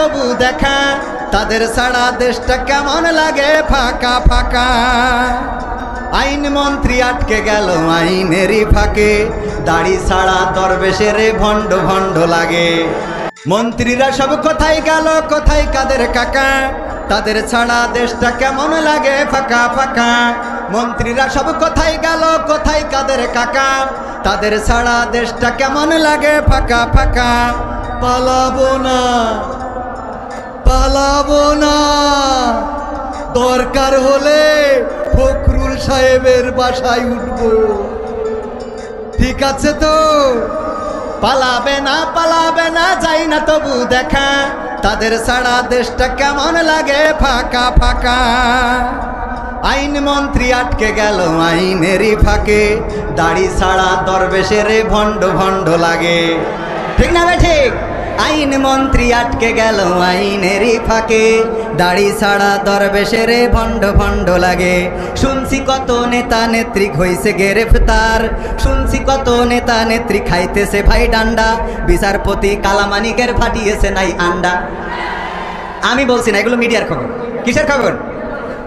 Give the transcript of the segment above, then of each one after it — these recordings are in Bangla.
তবু দেখা, তাদের ছাড়া দেশটা কেমন লাগে ফাঁকা ফাঁকা। আইন মন্ত্রী আটকে গেল আইনেরই ফাঁকে, দাড়ি ছাড়া দরবেশের ভণ্ড ভণ্ড লাগে। মন্ত্রীরা সব কোথায় গেল, কোথায় কাদের কাকা, তাদের ছাড়া দেশটা কেমন লাগে ফাঁকা ফাঁকা। মন্ত্রীরা সব কোথায় গেল, কোথায় কাদের কাকা, তাদের ছাড়া দেশটা কেমন লাগে ফাঁকা ফাঁকা। পালাবো না পালাবো না, দরকার হলে ফখরুল সাহেবের বাসায় উঠবো। ঠিক আছে তো? পালাবে না যাই না তবু দেখা, তাদের ছাড়া দেশটা কেমন লাগে ফাঁকা ফাঁকা। আইন মন্ত্রী আটকে গেল আইনেরই ফাঁকে, দাড়ি ছাড়া দরবেশের ভণ্ড ভণ্ড লাগে। ঠিক না ঠিক? আইন মন্ত্রী আটকে গেল আইনেরই ফাঁকে, দাড়ি ছাড়া দরবেশের ভণ্ড ভণ্ড লাগে। শুনছি কত নেতা নেত্রী হইছে গ্রেফতার, শুনছি কত নেতা নেত্রী খাইতেছে ভাই ডান্ডা, বিচারপতি কালামানিকের ফাটিয়েছে নাই আন্ডা। আমি বলছি না, এগুলো মিডিয়ার খবর। কিসের খবর?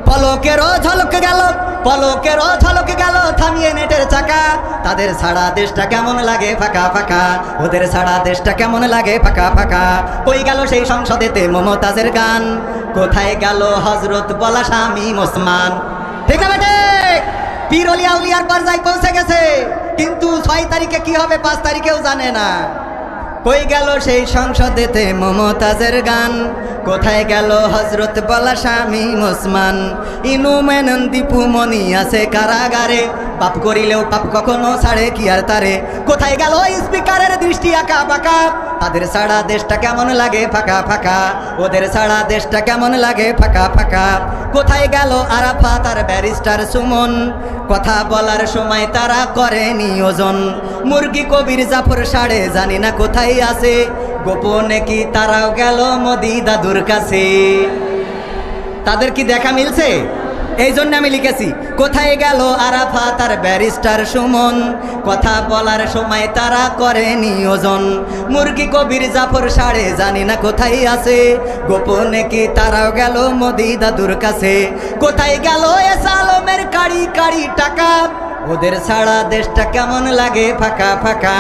পলকেরও ঝলক গেল, পলকেরও ঝলক গেল থামিয়ে নেটের চাকা, তাদের ছাড়া দেশটা কেমন লাগে ফাঁকা ফাঁকা, ওদের ছাড়া দেশটা কেমন লাগে ফাঁকা ফাঁকা। কই গেল সেই সংসদেতে মমতাজের গান, কোথায় গেল হজরত বলা শামীম ওসমান। ঠিক না বেটে? পীর ওলিয়া উলিয়ার পর্যায়ে পৌঁছে গেছে, কিন্তু 6 তারিখে কি হবে 5 তারিখেও জানে না। কই গেল সেই সংসদেতে মমতাজের গান, কোথায় গেল হজরত বলা শামীম ওসমান। ইনু মেনন দীপু মনি আছে কারাগারে, পাপ করিলেও পাপ কখনো ছাড়ে কি আর তারে। কোথায় গেল স্পিকারের দৃষ্টি আঁকা বাঁকা, তাদের ছাড়া দেশটা কেমন লাগে ফাঁকা ফাঁকা, ওদের ছাড়া দেশটা কেমন লাগে ফাঁকা ফাঁকা। কোথায় গেল আরাফাত আর ব্যারিস্টার সুমন, কথা বলার সময় তারা করে নিয়োজন। মুরগি কবির জাফর সাড়ে জানি না কোথায় আছে, গোপনে কি তারাও গেল মোদি দাদুর কাছে। তাদের কি দেখা মিলছে? এই জন্য আমি লিখেছি কোথায় গেল আরাফাত আর ব্যারিস্টার সুমন, কথা বলার সময় তারা করে নিয়োজন। মুরগি কবির জাফর সাড়ে জানি না কোথায় আছে, গোপনে কি তারাও গেল মোদি দাদুর কাছে। কোথায় গেল এস আলমের কাড়ি কাড়ি টাকা, ওদের ছাড়া দেশটা কেমন লাগে ফাঁকা ফাঁকা,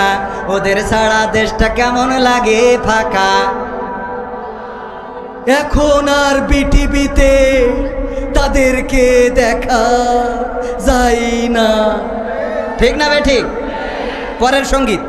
ওদের ছাড়া দেশটা কেমন লাগে ফাঁকা। এখন আর বিটিভিতে তাদেরকে দেখা যায় না। ঠিক না বে ঠিক? পরের সঙ্গীত।